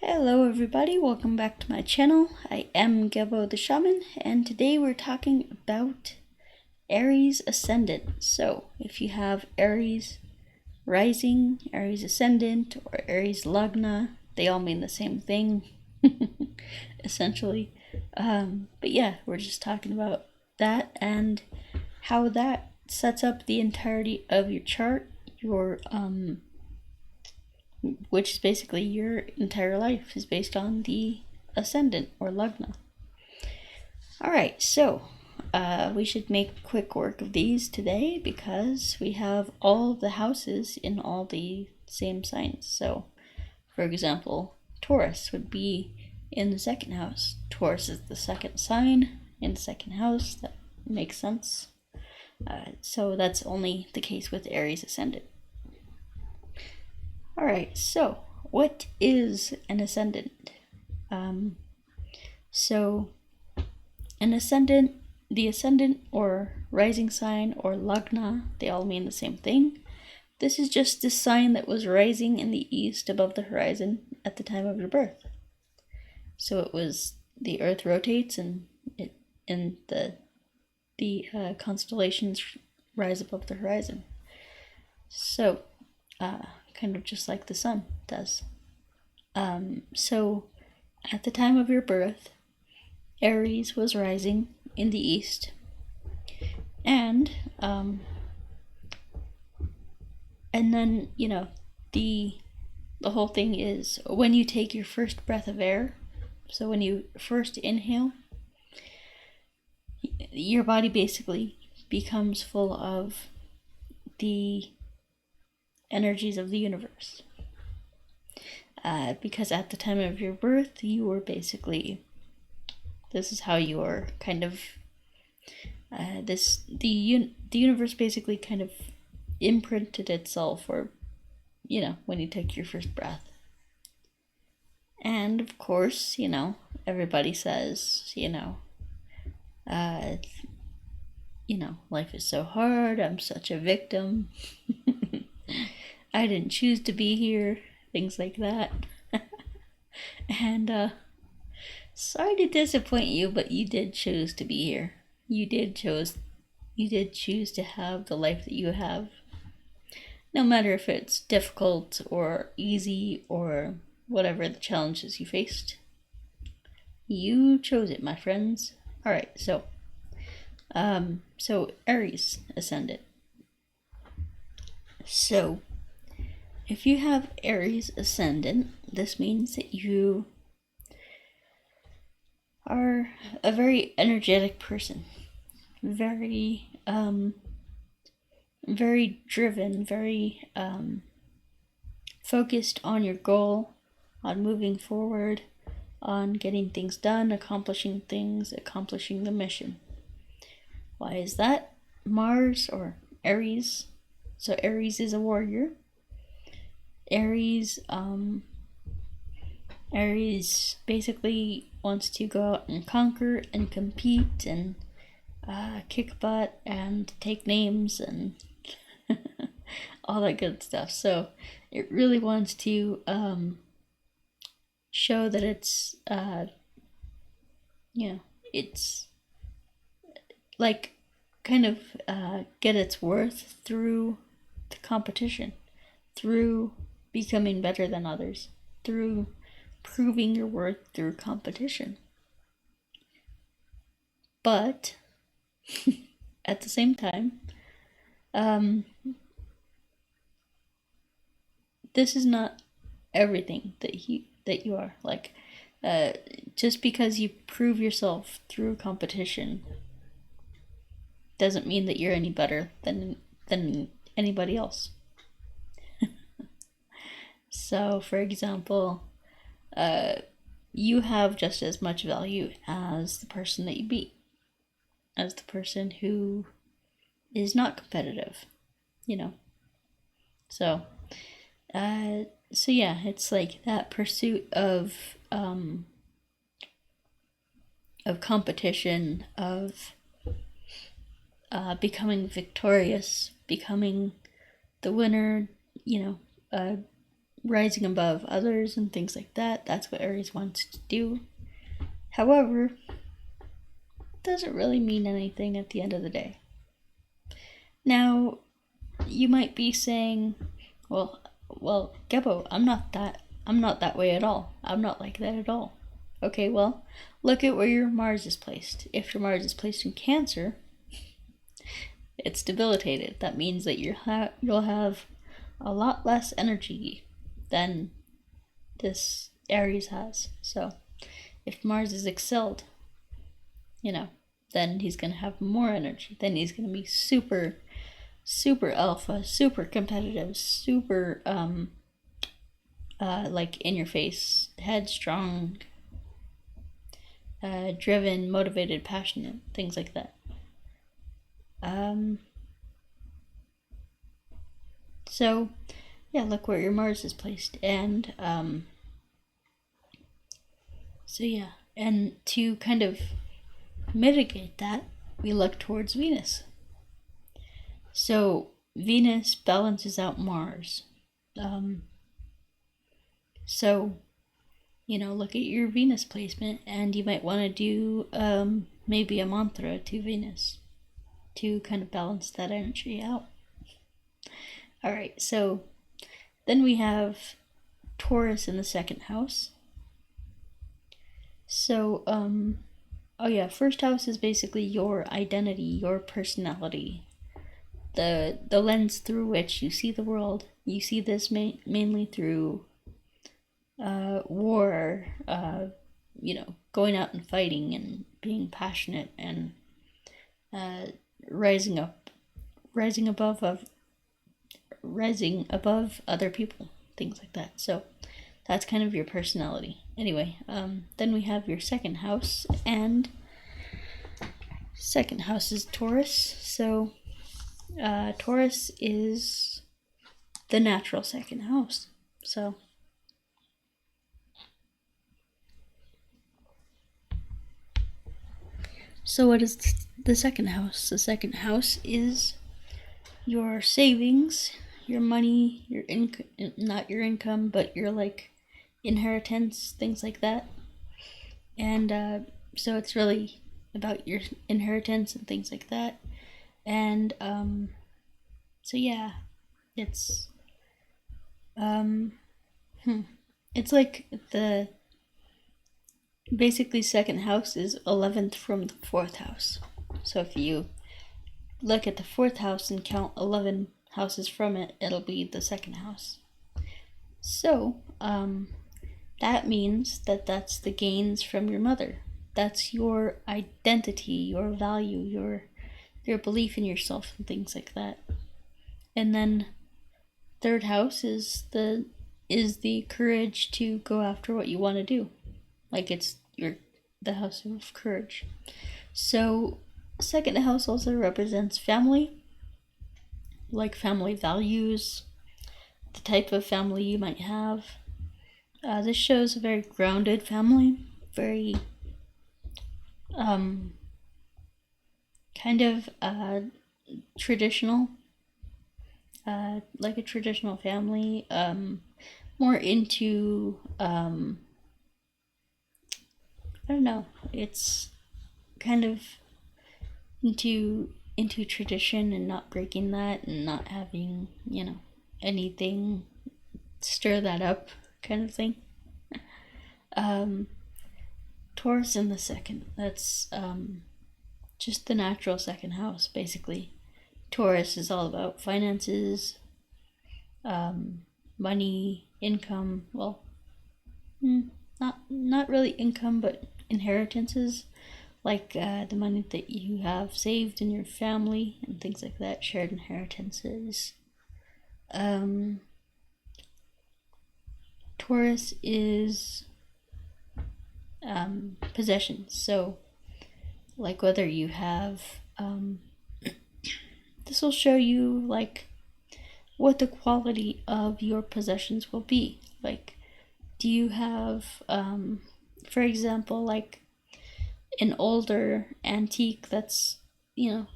Hello everybody, welcome back to my channel. I am Gebo the Shaman, and today we're talking about Aries Ascendant. So, if you have Aries Rising, Aries Ascendant, or Aries Lagna, they all mean the same thing, essentially. But yeah, we're just talking about that and how that sets up the entirety of your chart, which is basically your entire life is based on the ascendant or lagna. Alright, so we should make quick work of these today because we have all the houses in all the same signs. So, for example, Taurus would be in the second house. Taurus is the second sign in the second house. That makes sense. So that's only the case with Aries Ascendant. Alright, so what is an ascendant? So an ascendant, the ascendant or rising sign or lagna, they all mean the same thing. This is just the sign that was rising in the east above the horizon at the time of your birth. So it was the earth rotates and the constellations rise above the horizon. So kind of just like the sun does. So at the time of your birth, Aries was rising in the east, and then the whole thing is when you take your first breath of air. So when you first inhale, your body basically becomes full of the energies of the universe. Because at the time of your birth, you were basically, this is how you are kind of, the universe basically kind of imprinted itself, or, when you took your first breath. And of course, everybody says, life is so hard, I'm such a victim. I didn't choose to be here, things like that. And sorry to disappoint you, but you did choose to be here. You did choose to have the life that you have. No matter if it's difficult or easy or whatever the challenges you faced. You chose it, my friends. Alright, so Aries Ascendant. So if you have Aries Ascendant, this means that you are a very energetic person. Very driven, very focused on your goal, on moving forward, on getting things done, accomplishing things, accomplishing the mission. Why is that? Mars or Aries. So Aries is a warrior. Aries basically wants to go out and conquer and compete and kick butt and take names and all that good stuff. So it really wants to show that it's it's like kind of get its worth through the competition, through becoming better than others, through proving your worth through competition. But at the same time, this is not everything that you are. Like, just because you prove yourself through competition doesn't mean that you're any better than anybody else. So, for example, you have just as much value as the person that you beat, as the person who is not competitive, So, yeah, it's like that pursuit of competition, of becoming victorious, becoming the winner, rising above others and things like that. That's what Aries wants to do. However, it doesn't really mean anything at the end of the day. Now, you might be saying, well, Gebo, I'm not that way at all. I'm not like that at all. Okay, well, look at where your Mars is placed. If your Mars is placed in Cancer, it's debilitated. That means that you'll have a lot less energy than this Aries has. So, if Mars is excelled, then he's going to have more energy. Then he's going to be super alpha, super competitive, super like in your face, headstrong, driven, motivated, passionate, things like that. So yeah, look where your Mars is placed. And so yeah, and to kind of mitigate that, we look towards Venus. So Venus balances out Mars. So, look at your Venus placement, and you might want to do maybe a mantra to Venus to kind of balance that energy out. All right, so then we have Taurus in the second house. So, first house is basically your identity, your personality, the lens through which you see the world. You see this mainly through war, going out and fighting and being passionate and rising above other people, things like that. So that's kind of your personality. Anyway, then we have your second house, and second house is Taurus. So Taurus is the natural second house. So what is the second house? The second house is your savings, your money, your income, not your income, but your inheritance, things like that. And so it's really about your inheritance and things like that. And so yeah, it's it's like basically second house is 11th from the fourth house. So if you look at the fourth house and count 11 houses from it, it'll be the second house. So that means that that's the gains from your mother. That's your identity, your value, your belief in yourself and things like that. And then third house is the courage to go after what you want to do. It's the house of courage. So second house also represents family, like family values, the type of family you might have. This shows a very grounded family, very kind of traditional, like a traditional family, more into I don't know, it's kind of into tradition and not breaking that and not having, anything stir that up kind of thing. Taurus in the second, that's just the natural second house, basically. Taurus is all about finances, money, income, well, not really income, but inheritances, like the money that you have saved in your family and things like that, shared inheritances. Taurus is possessions. So whether you have this will show you what the quality of your possessions will be. Do you have for example an older antique that's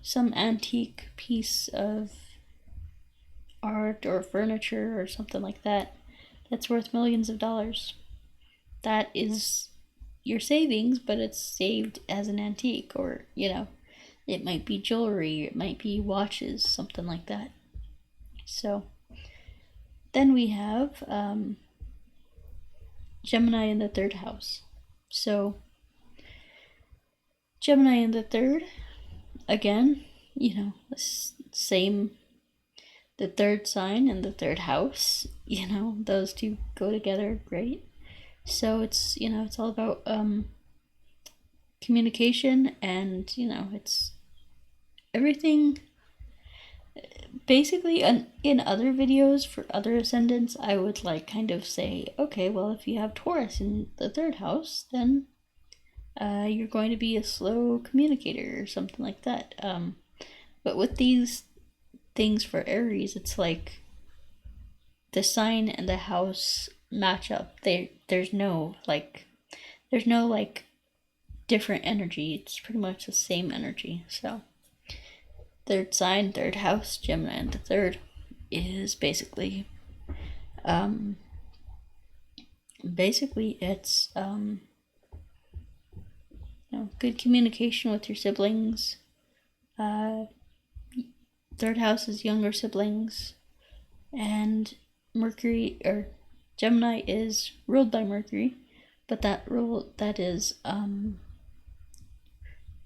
some antique piece of art or furniture or something like that that's worth millions of dollars. That is your savings, but it's saved as an antique, or, it might be jewelry, it might be watches, something like that. So then we have Gemini in the third house. So Gemini in the third, again, same, the third sign and the third house, those two go together great. So it's, it's all about communication, and, it's everything. Basically, in other videos for other ascendants, I would kind of say, okay, well, if you have Taurus in the third house, then you're going to be a slow communicator or something like that. But with these things for Aries, it's like the sign and the house match up. There's no different energy. It's pretty much the same energy. So third sign, third house, Gemini in the third is basically it's good communication with your siblings. Third house is younger siblings, and Mercury, or Gemini, is ruled by Mercury, but that is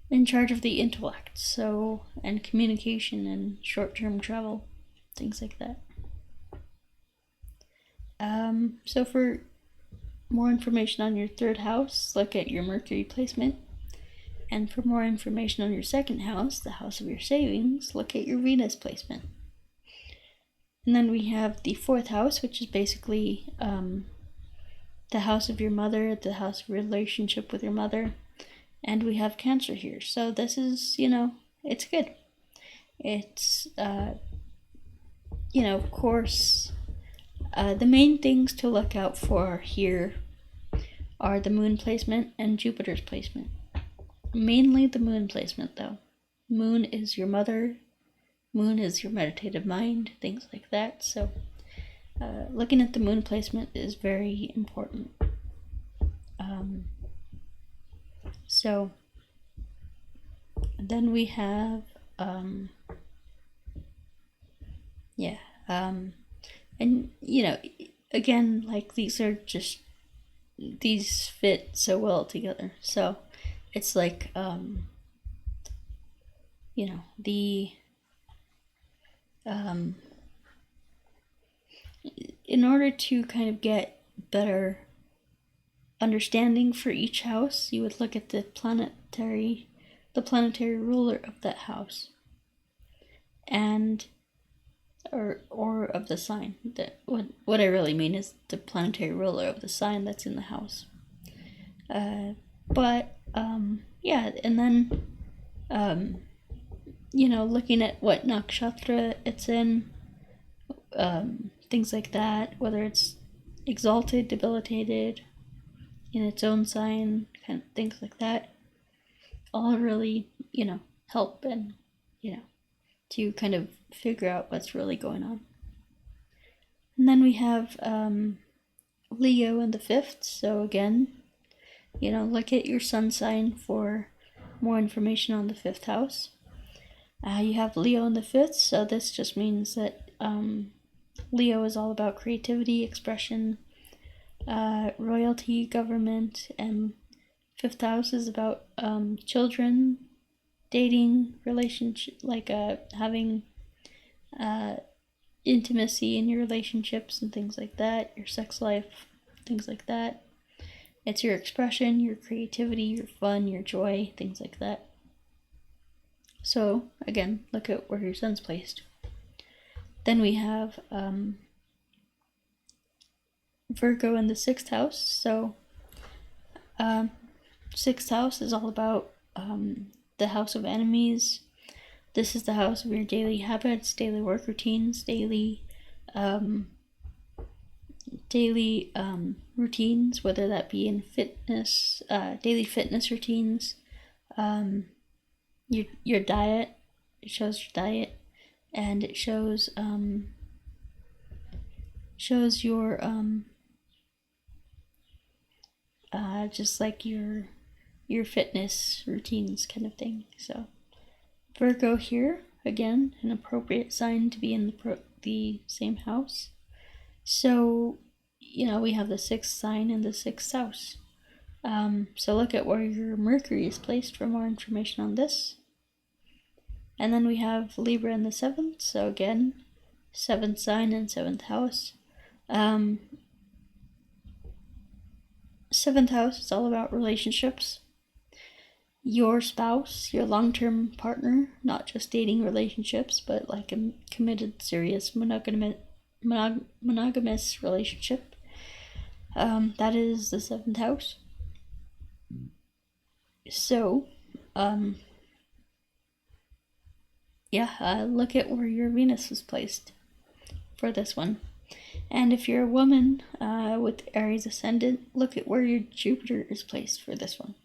in charge of the intellect, and communication and short-term travel, things like that. So for more information on your third house, look at your Mercury placement. And for more information on your second house, the house of your savings, look at your Venus placement. And then we have the fourth house, which is basically the house of your mother, the house of relationship with your mother. And we have Cancer here. So this is, it's good. It's, of course, the main things to look out for here are the moon placement and Jupiter's placement. Mainly the moon placement, though. Moon is your mother. Moon is your meditative mind, things like that. So looking at the moon placement is very important. So then we have and again, these fit so well together. So it's in order to kind of get better understanding for each house, you would look at the planetary ruler of that house, and or of the sign. What I really mean is the planetary ruler of the sign that's in the house. And then looking at what nakshatra it's in, things like that, whether it's exalted, debilitated, in its own sign, kind of things like that, all really, help and, to kind of figure out what's really going on. And then we have Leo in the fifth. So again, look at your sun sign for more information on the fifth house. You have Leo in the fifth, so this just means that Leo is all about creativity, expression, royalty, government, and fifth house is about children, dating, relationship, having intimacy in your relationships and things like that, your sex life, things like that. It's your expression, your creativity, your fun, your joy, things like that. So again, look at where your sun's placed. Then we have Virgo in the sixth house. So sixth house is all about the house of enemies. This is the house of your daily habits, daily work routines, daily routines, whether that be in fitness, daily fitness routines, your diet. It shows your diet, and it shows your just like your fitness routines kind of thing. So Virgo here, again, an appropriate sign to be in the same house. So, we have the 6th sign in the 6th house. So look at where your Mercury is placed for more information on this. And then we have Libra in the 7th, so again, 7th sign and 7th house. 7th house is all about relationships. Your spouse, your long-term partner, not just dating relationships, but like a committed, serious, monogamous relationship. That is the 7th house. So, look at where your Venus is placed for this one. And if you're a woman with Aries Ascendant, look at where your Jupiter is placed for this one.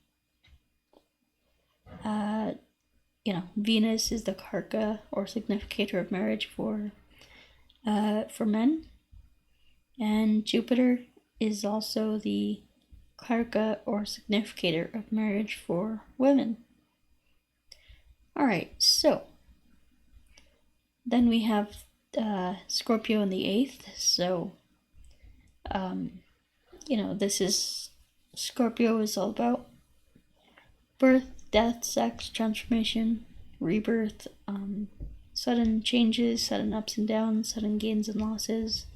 Venus is the karka or significator of marriage for men, and Jupiter is also the karka or significator of marriage for women. All right, so then we have Scorpio in the 8th. So, Scorpio is all about birth, death, sex, transformation, rebirth, sudden changes, sudden ups and downs, sudden gains and losses.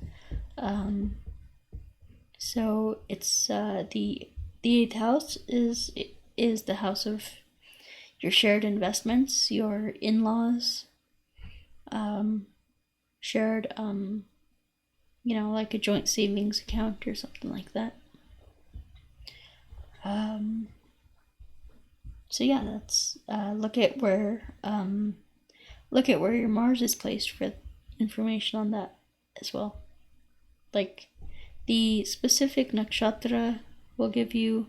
So it's the 8th house is the house of your shared investments, your in-laws, shared, like a joint savings account or something like that. So yeah, that's look at where your Mars is placed for information on that as well. Like the specific nakshatra will give you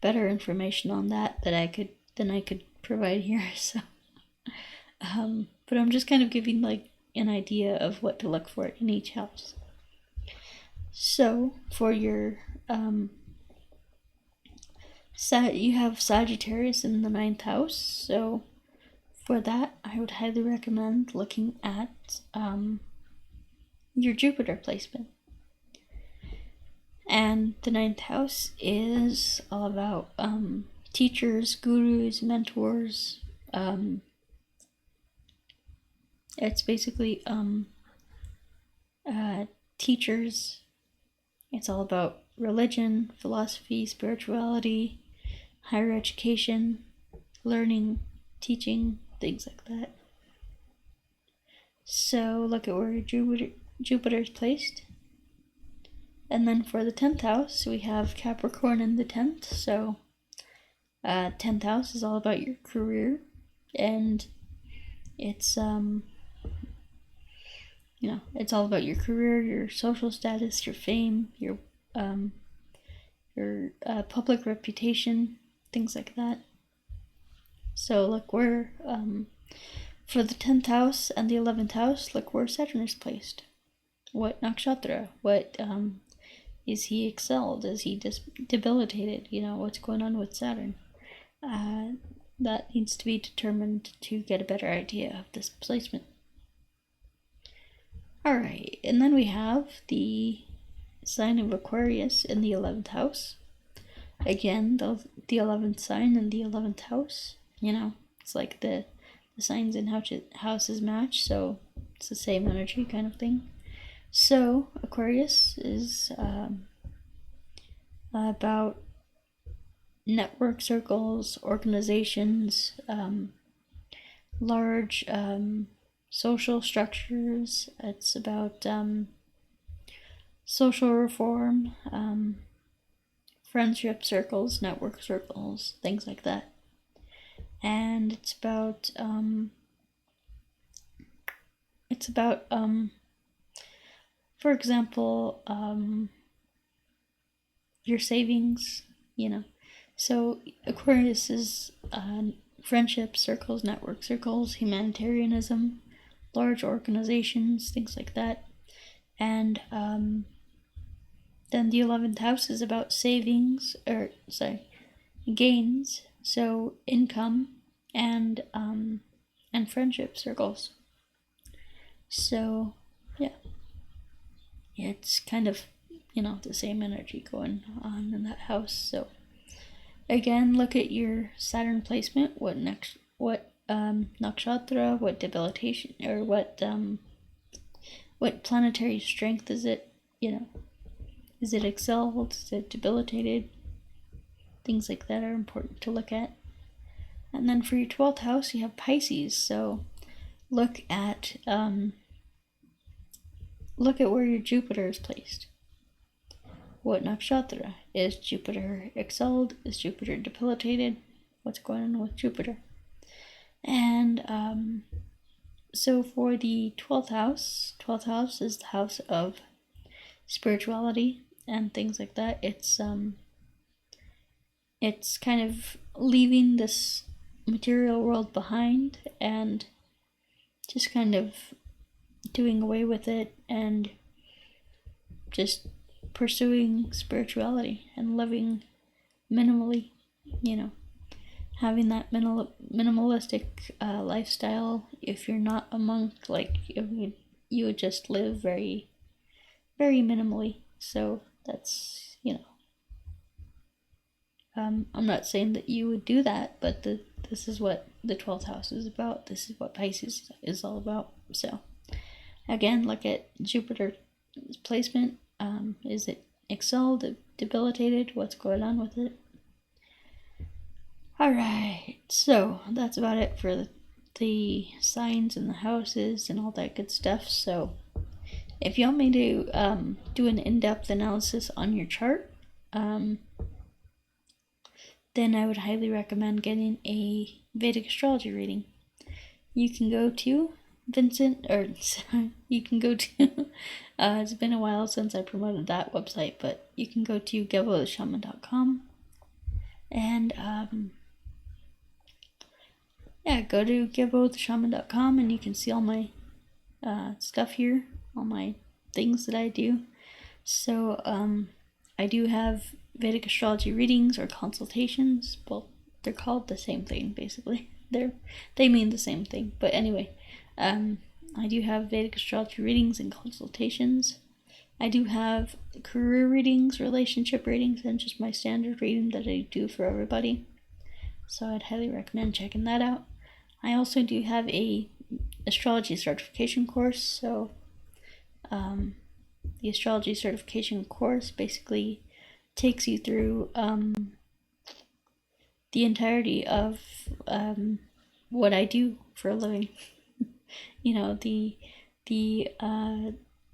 better information on that than I could provide here. So, but I'm just kind of giving like an idea of what to look for in each house. So for your you have Sagittarius in the 9th house. So for that, I would highly recommend looking at your Jupiter placement. And the 9th house is all about teachers, gurus, mentors. It's basically teachers. It's all about religion, philosophy, spirituality, higher education, learning, teaching, things like that. So look at where Jupiter is placed. And then for the 10th house, we have Capricorn in the 10th. So 10th house is all about your career, and it's it's all about your career, your social status, your fame, your public reputation, things like that. So look where for the 10th house and the 11th house, look where Saturn is placed. What nakshatra? What is he excelled? Is he debilitated? What's going on with Saturn? That needs to be determined to get a better idea of this placement. Alright, and then we have the sign of Aquarius in the 11th house. Again, the 11th sign in the 11th house. It's like the signs and houses match, so it's the same energy kind of thing. So Aquarius is about network circles, organizations, large social structures. It's about social reform, friendship circles, network circles, things like that. And it's about for example, your savings, So Aquarius is friendship circles, network circles, humanitarianism, large organizations, things like that. And Then the 11th house is about gains, so income and friendship circles. So yeah, it's kind of, the same energy going on in that house. So again, look at your Saturn placement. What nakshatra, what debilitation, or what planetary strength is it? Is it excelled? Is it debilitated? Things like that are important to look at. And then for your 12th house, you have Pisces. So look at where your Jupiter is placed. What nakshatra? Is Jupiter excelled? Is Jupiter debilitated? What's going on with Jupiter? And so for the 12th house is the house of spirituality and things like that. It's kind of leaving this material world behind and just kind of doing away with it and just pursuing spirituality and living minimally, having that minimalistic lifestyle. If you're not a monk, like you would just live very, very minimally. So that's, I'm not saying that you would do that, but this is what the 12th house is about. This is what Pisces is all about. So again, look at Jupiter's placement. Is it excelled, debilitated? What's going on with it? Alright, so that's about it for the signs and the houses and all that good stuff. So if you want me to do an in-depth analysis on your chart, then I would highly recommend getting a Vedic astrology reading. You can go to it's been a while since I promoted that website, but you can go to geboshaman.com and go to geboshaman.com and you can see all my stuff here, all my things that I do. So I do have Vedic astrology readings or consultations. Well, they're called the same thing, basically. They mean the same thing, but anyway, I do have Vedic astrology readings and consultations. I do have career readings, relationship readings, and just my standard reading that I do for everybody. So I'd highly recommend checking that out. I also do have a astrology certification course. So the astrology certification course basically takes you through the entirety of what I do for a living. The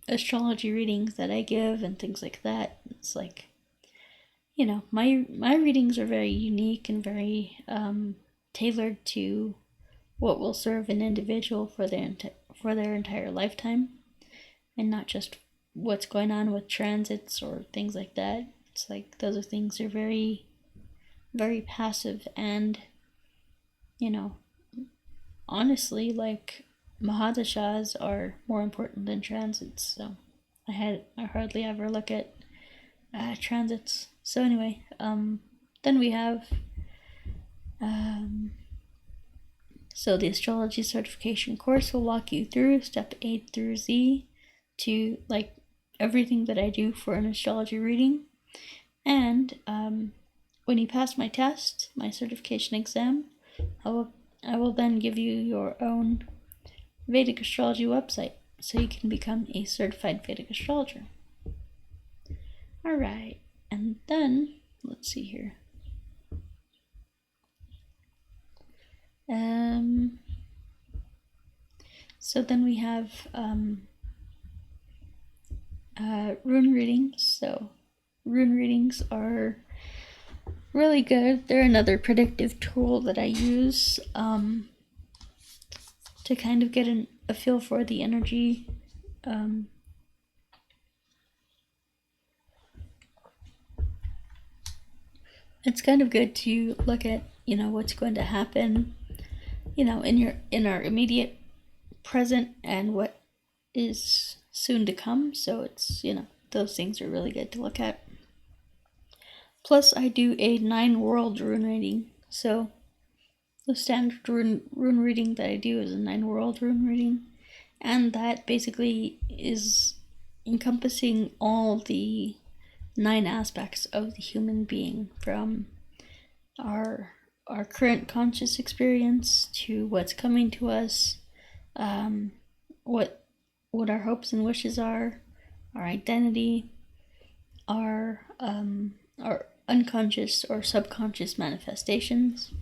astrology readings that I give and things like that. It's like, my readings are very unique and very tailored to what will serve an individual for their entire lifetime, and not just what's going on with transits or things like that. It's like those things are very, very passive, and honestly, like, Mahadashas are more important than transits. So I hardly ever look at transits. So anyway, then we have so the astrology certification course will walk you through step A through Z to like everything that I do for an astrology reading. And when you pass my test, my certification exam, I will then give you your own Vedic astrology website, so you can become a certified Vedic astrologer. Alright, and then, let's see here. So then we have rune readings. So rune readings are really good. They're another predictive tool that I use to kind of get a feel for the energy. It's kind of good to look at, what's going to happen, in our immediate present and what is soon to come. So it's, those things are really good to look at. Plus, I do a 9-world rune reading, so the standard rune reading that I do is a 9-world rune reading, and that basically is encompassing all the 9 aspects of the human being, from our current conscious experience to what's coming to us, what our hopes and wishes are, our identity, our unconscious or subconscious manifestations,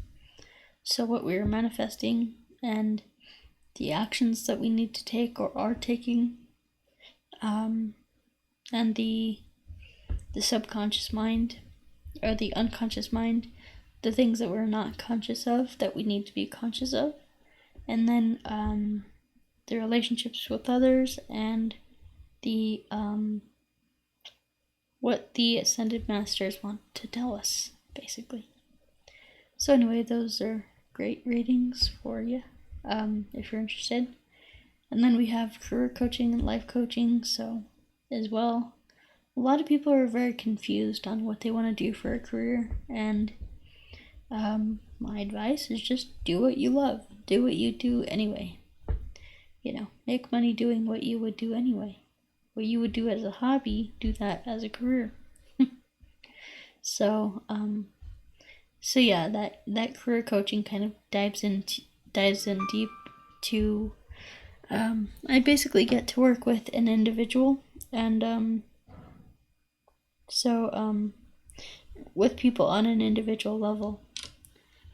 so what we are manifesting, and the actions that we need to take or are taking, and the subconscious mind or the unconscious mind, the things that we're not conscious of that we need to be conscious of, and then the relationships with others, and the what the Ascended Masters want to tell us, basically. So anyway, those are great readings for you, if you're interested. And then we have career coaching and life coaching, so as well. A lot of people are very confused on what they want to do for a career, and my advice is just do what you love. Do what you do anyway. You know, make money doing what you would do anyway. What you would do as a hobby, do that as a career. So yeah, that career coaching kind of dives in deep to, I basically get to work with an individual, and with people on an individual level.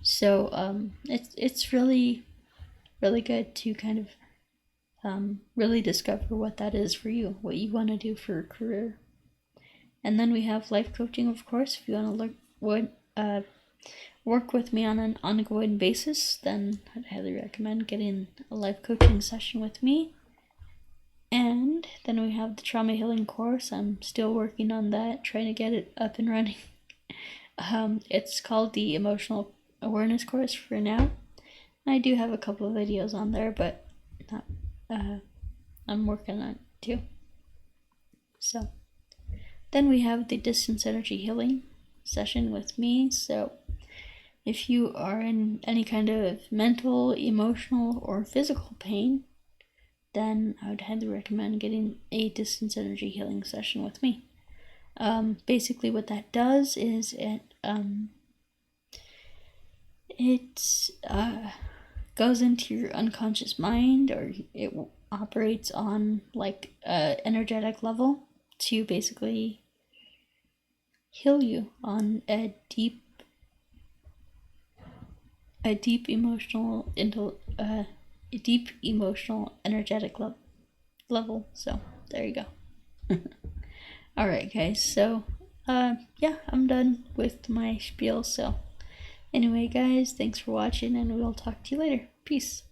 So it's really, really good to kind of really discover what that is for you, what you want to do for a career. And then we have life coaching, of course. If you want to work with me on an ongoing basis, then I'd highly recommend getting a life coaching session with me. And then we have the trauma healing course. I'm still working on that, trying to get it up and running. It's called the Emotional Awareness course for now. I do have a couple of videos on there, but not, I'm working on it too. So then we have the distance energy healing session with me. So if you are in any kind of mental, emotional, or physical pain, then I would highly recommend getting a distance energy healing session with me. Basically what that does is it goes into your unconscious mind, or it operates on like energetic level to basically heal you on a deep emotional energetic level. So there you go. All right, guys. So yeah, I'm done with my spiel. So anyway, guys, thanks for watching, and we'll talk to you later. Peace.